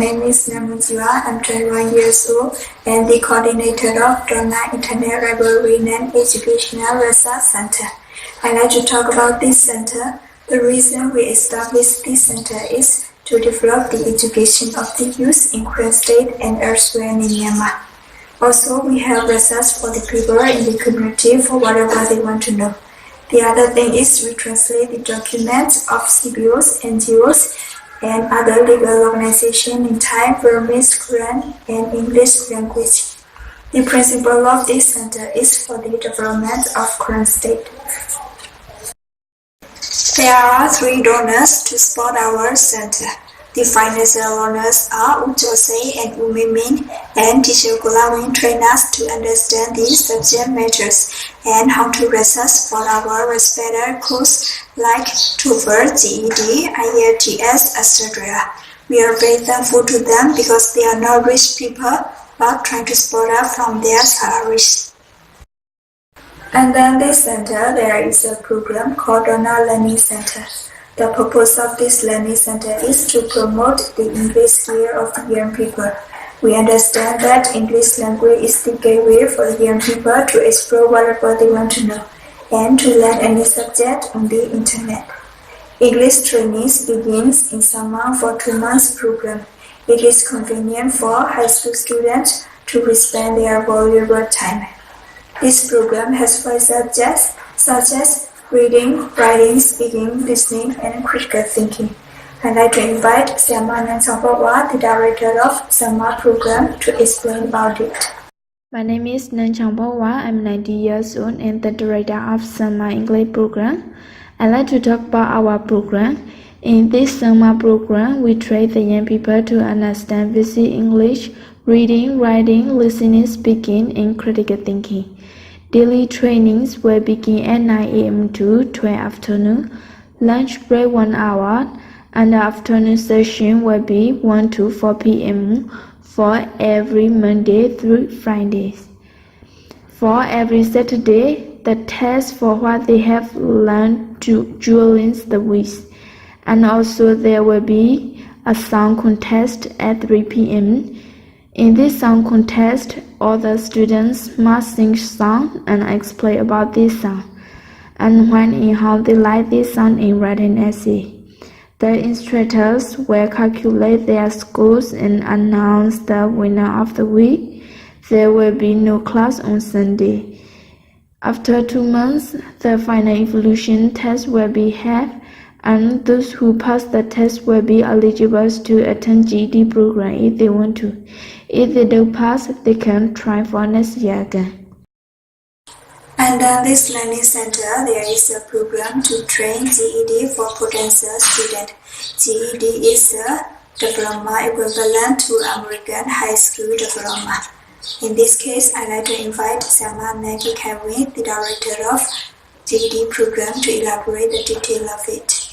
name is Namujua. I'm 21 years old and the coordinator of Dawna Internet Library and Educational Research Center. I'd like to talk about this center. The reason we established this center is to develop the education of the youth in Korean State and elsewhere in Myanmar. Also, we have research for the people in the community for whatever they want to know. The other thing is we translate the documents of CBOs, NGOs, and other legal organizations in Thai, Burmese, Korean, and English language. The principle of this center is for the development of Korean State. There are 3 donors to support our center. The financial donors are Jose and Umimin, and teacher Kulawin train us to understand the subject matters and how to research for our respected course like TOEFL, GED, IELTS, etc. We are very thankful to them because they are not rich people but trying to support us from their salaries. And then this center, there is a program called Dawna Learning Center. The purpose of this learning center is to promote the English skill of the young people. We understand that English language is the gateway for the young people to explore whatever they want to know and to learn any subject on the internet. English training begins in summer for 2 months program. It is convenient for high school students to spend their valuable time. This program has 5 subjects such as reading, writing, speaking, listening, and critical thinking. I'd like to invite Sama Nanchangpawa, the director of Sama program, to explain about it. My name is Nanchangpawa. I'm 90 years old and the director of Sama English program. I'd like to talk about our program. In this Sama program, we train the young people to understand basic English, reading, writing, listening, speaking, and critical thinking. Daily trainings will begin at 9 a.m. to 12 afternoon, lunch break 1 hour, and the afternoon session will be 1 to 4 p.m. for every Monday through Friday. For every Saturday, the test for what they have learned during the week. And also there will be a song contest at 3 p.m. In this song contest, all the students must sing song and explain about this song, and when and how they like this song in writing essay. The instructors will calculate their scores and announce the winner of the week. There will be no class on Sunday. After 2 months, the final evaluation test will be held, and those who pass the test will be eligible to attend GED program if they want to. If they don't pass, they can try for next year again. And then this learning center, there is a program to train GED for potential students. GED is a diploma equivalent to American high school diploma. In this case, I'd like to invite Sama Nagi Kawin, the director of GED program, to elaborate the detail of it.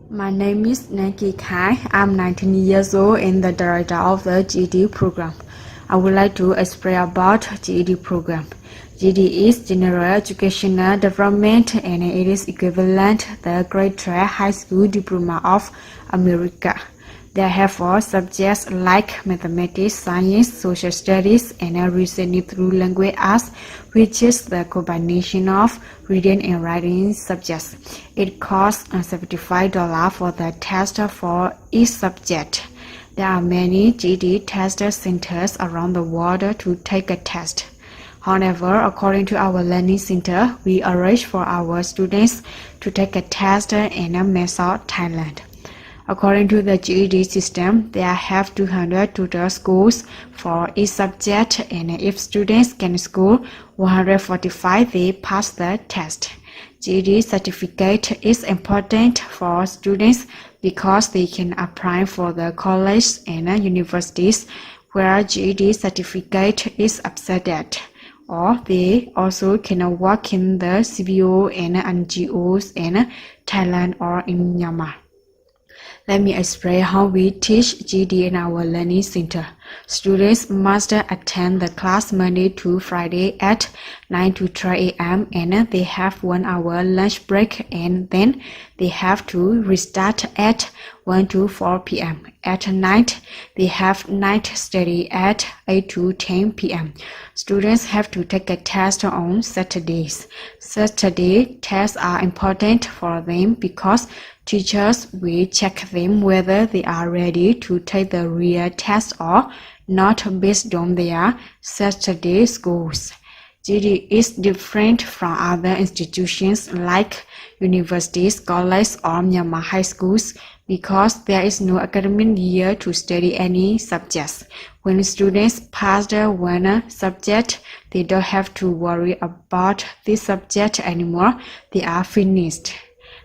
My name is Nagi Kai. I'm 19 years old and the director of the GED program. I would like to explain about GED program. GED is General Educational Development and it is equivalent to the grade 12 high school diploma of America. They have 4 subjects like mathematics, science, social studies, and reasoning through language arts, which is the combination of reading and writing subjects. It costs $75 for the test for each subject. There are many GED test centers around the world to take a test. However, according to our learning center, we arrange for our students to take a test in Mesa, Thailand. According to the GED system, there have 200 tutor schools for each subject, and if students can score 145, they pass the test. GED certificate is important for students because they can apply for the college and universities where GED certificate is accepted, or they also can work in the CBO and NGOs in Thailand or in Myanmar. Let me explain how we teach GED in our learning center. Students must attend the class Monday to Friday at 9 to 12 a.m. and they have 1 hour lunch break, and then they have to restart at 1 to 4 p.m. At night, they have night study at 8 to 10 p.m. Students have to take a test on Saturdays. Saturday tests are important for them because teachers will check them whether they are ready to take the real test or not based on their Saturday scores. GD is different from other institutions like universities, colleges, or Myanmar high schools because there is no academic year to study any subjects. When students pass the one subject, they don't have to worry about this subject anymore. They are finished.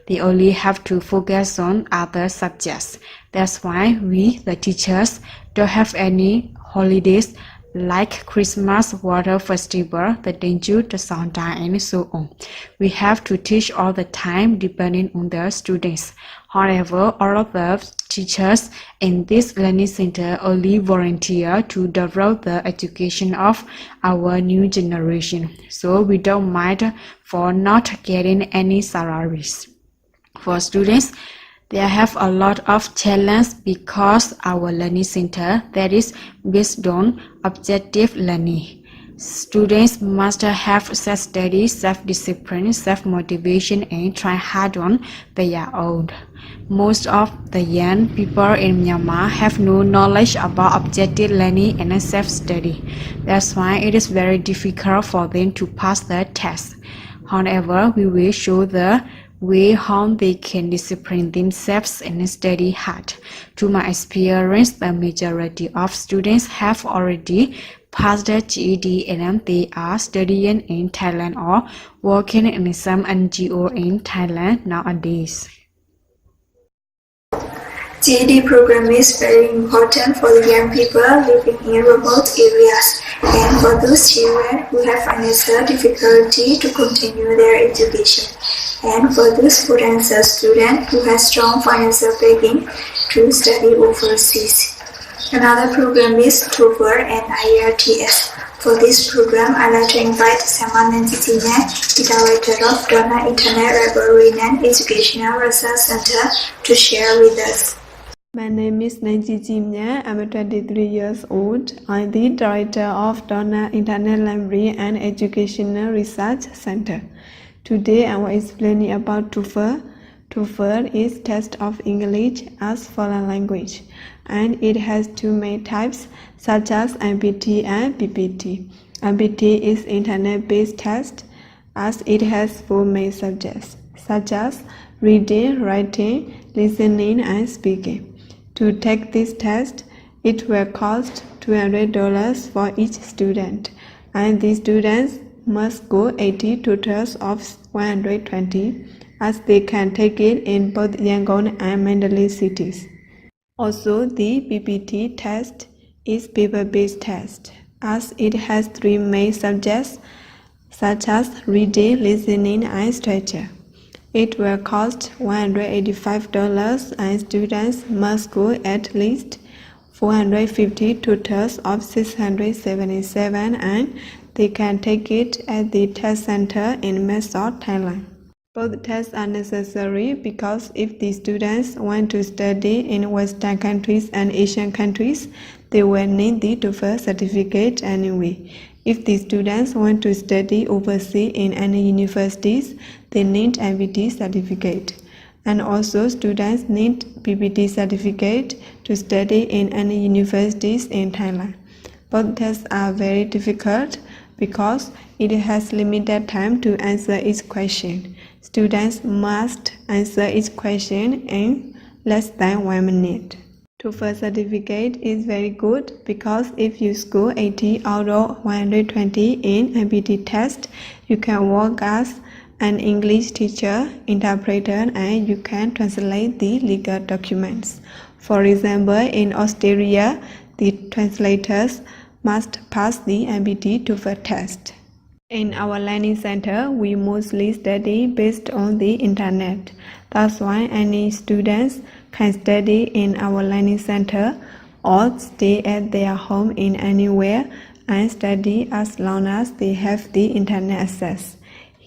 They only have to focus on other subjects. That's why we, the teachers, don't have any holidays like Christmas, Water Festival, the Danger, the Santa, and so on. We have to teach all the time depending on the students. However, all of the teachers in this learning center only volunteer to develop the education of our new generation. So we don't mind for not getting any salaries. For students, they have a lot of challenges because our learning center that is based on objective learning. Students must have self-study, self-discipline, self-motivation, and try hard on their own. Most of the young people in Myanmar have no knowledge about objective learning and self-study. That's why it is very difficult for them to pass the test. However, we will show the way how they can discipline themselves and study hard. To my experience, the majority of students have already passed the GED and they are studying in Thailand or working in some NGO in Thailand nowadays. GED program is very important for the young people living in remote areas and for those children who have financial difficulty to continue their education, and for those potential students who have strong financial backing to study overseas. Another program is TOEFL and IELTS. For this program, I'd like to invite Sama Nanjijine, the director of Dawna Internet Library and Educational Research Center, to share with us. My name is Nanjijine. I'm 23 years old. I'm the director of Dawna Internet Library and Educational Research Center. Today I will explain about TOEFL. TOEFL is test of English as foreign language, and it has two main types such as MPT and PPT. MPT is internet-based test as it has four main subjects such as reading, writing, listening, and speaking. To take this test, it will cost $200 for each student, and the students must go 80 totals of 120 as they can take it in both Yangon and Mandalay cities. Also, the PPT test is paper-based test as it has three main subjects such as reading, listening, and structure. It will cost $185 and students must go at least 450 totals of 677 and they can take it at the test center in Mesot, Thailand. Both tests are necessary because if the students want to study in Western countries and Asian countries, they will need the TOEFL certificate anyway. If the students want to study overseas in any universities, they need MPT certificate. And also students need PPT certificate to study in any universities in Thailand. Both tests are very difficult because it has limited time to answer each question. Students must answer each question in less than 1 minute. TOEFL certificate is very good because if you score 80 out of 120 in MPT test, you can work as an English teacher, interpreter, and you can translate the legal documents. For example, in Australia, the translators must pass the MPT TOEFL test. In our learning center, we mostly study based on the internet. That's why any students can study in our learning center or stay at their home in anywhere and study as long as they have the internet access.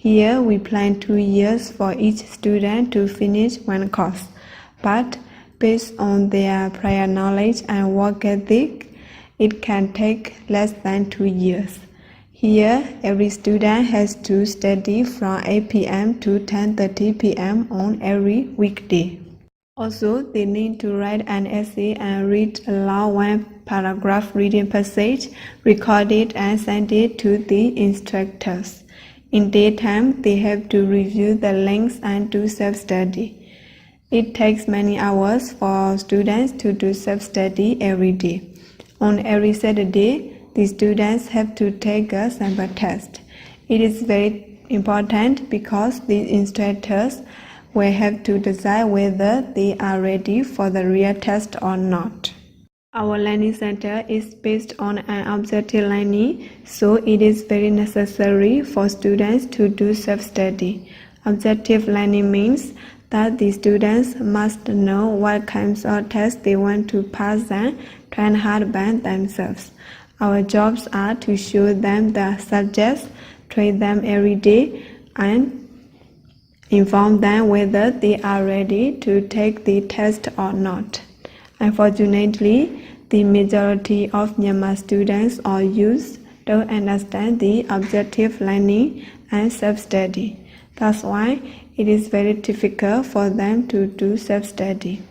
Here we plan 2 years for each student to finish one course, but based on their prior knowledge and work ethic, it can take less than 2 years. Here, every student has to study from 8 p.m. to 10:30 p.m. on every weekday. Also, they need to write an essay and read aloud one paragraph reading passage, record it and send it to the instructors. In daytime, they have to review the links and do self-study. It takes many hours for students to do self-study every day. On every Saturday, the students have to take a sample test. It is very important because the instructors will have to decide whether they are ready for the real test or not. Our learning center is based on an objective learning, so it is very necessary for students to do self-study. Objective learning means that the students must know what kinds of tests they want to pass and train hard by themselves. Our jobs are to show them the subjects, train them every day, and inform them whether they are ready to take the test or not. Unfortunately, the majority of Myanmar students or youth don't understand the objective learning and self-study. That's why it is very difficult for them to do self-study.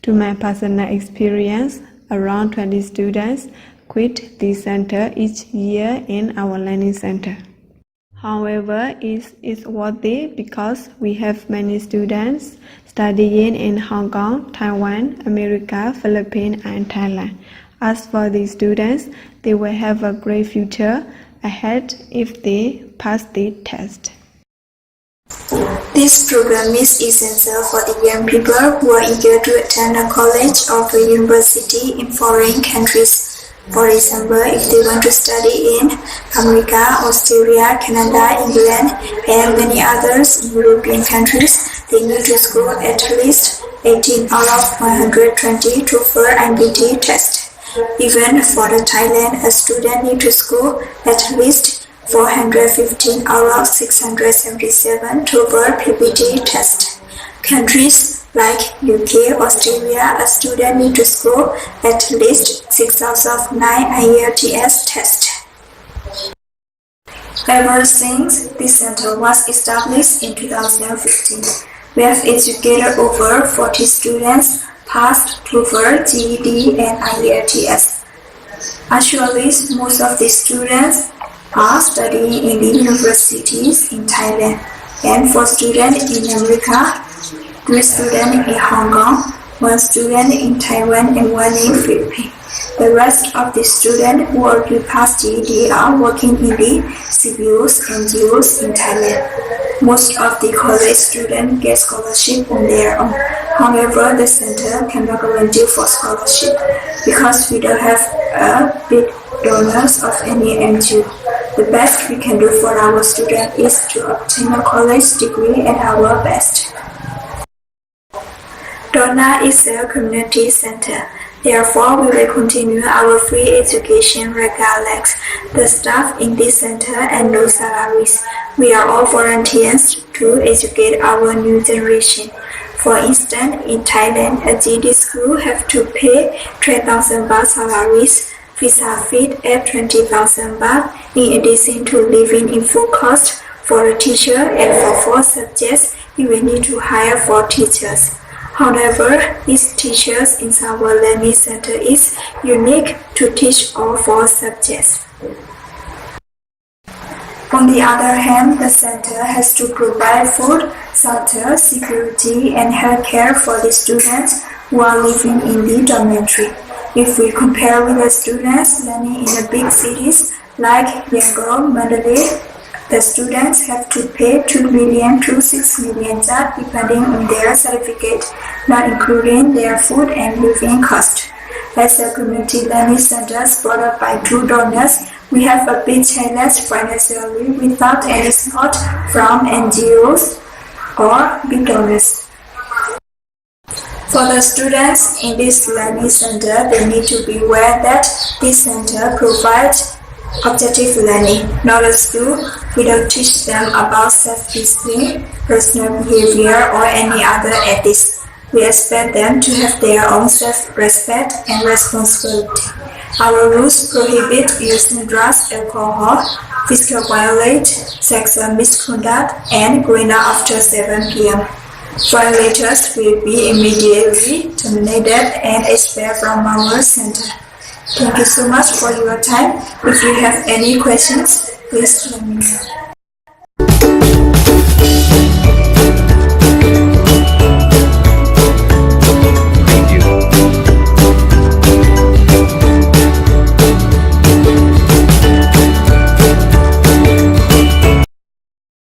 To my personal experience, around 20 students quit the center each year in our learning center. However, it is worth it because we have many students studying in Hong Kong, Taiwan, America, Philippines, and Thailand. As for these students, they will have a great future ahead if they pass the test. This program is essential for the young people who are eager to attend a college or a university in foreign countries. For example, if they want to study in America, Australia, Canada, England, and many others European countries, they need to score at least 18 out of 120 TOEFL and BT test. Even for the Thailand, a student needs to score at least 415 out of 677 TOEFL PBT test. Countries like UK, Australia, a student needs to score at least 6 out of 9 IELTS test. Ever since this center was established in 2015, we have educated over 40 students past TOEFL, GED, and IELTS. Actually, most of the students are studying in the universities in Thailand, and for students in America, 3 students in Hong Kong, 1 student in Taiwan, and 1 in Philippines. The rest of the students who already passed GED are working in the CBOs and NGOs in Thailand. Most of the college students get scholarship on their own. However, the center cannot guarantee for scholarship because we don't have a big donors of any NGO. The best we can do for our students is to obtain a college degree at our best. Dawna is a community center. Therefore, we will continue our free education regardless. The staff in this center and no salaries. We are all volunteers to educate our new generation. For instance, in Thailand, a GD school have to pay 3,000 baht salaries, visa fee at 20,000 baht, in addition to living in full cost for a teacher, and for 4 subjects, you will need to hire 4 teachers. However, each teacher in our learning center is unique to teach all 4 subjects. On the other hand, the center has to provide food, shelter, security, and healthcare for the students who are living in the dormitory. If we compare with the students learning in the big cities like Yangon, Mandalay, the students have to pay 2 million to 6 million baht depending on their certificate, not including their food and living cost. As a community learning center brought up by 2 donors, we have a big challenge financially without any support from NGOs or big donors. For the students in this learning center, they need to be aware that this center provides Objective learning. Not a school. We don't teach them about self-discipline, personal behavior, or any other ethics. We expect them to have their own self-respect and responsibility. Our rules prohibit using drugs, alcohol, physical violence, sexual misconduct, and going out after 7 p.m. Violators will be immediately terminated and expelled from our center. Thank you so much for your time. If you have any questions, please let me know.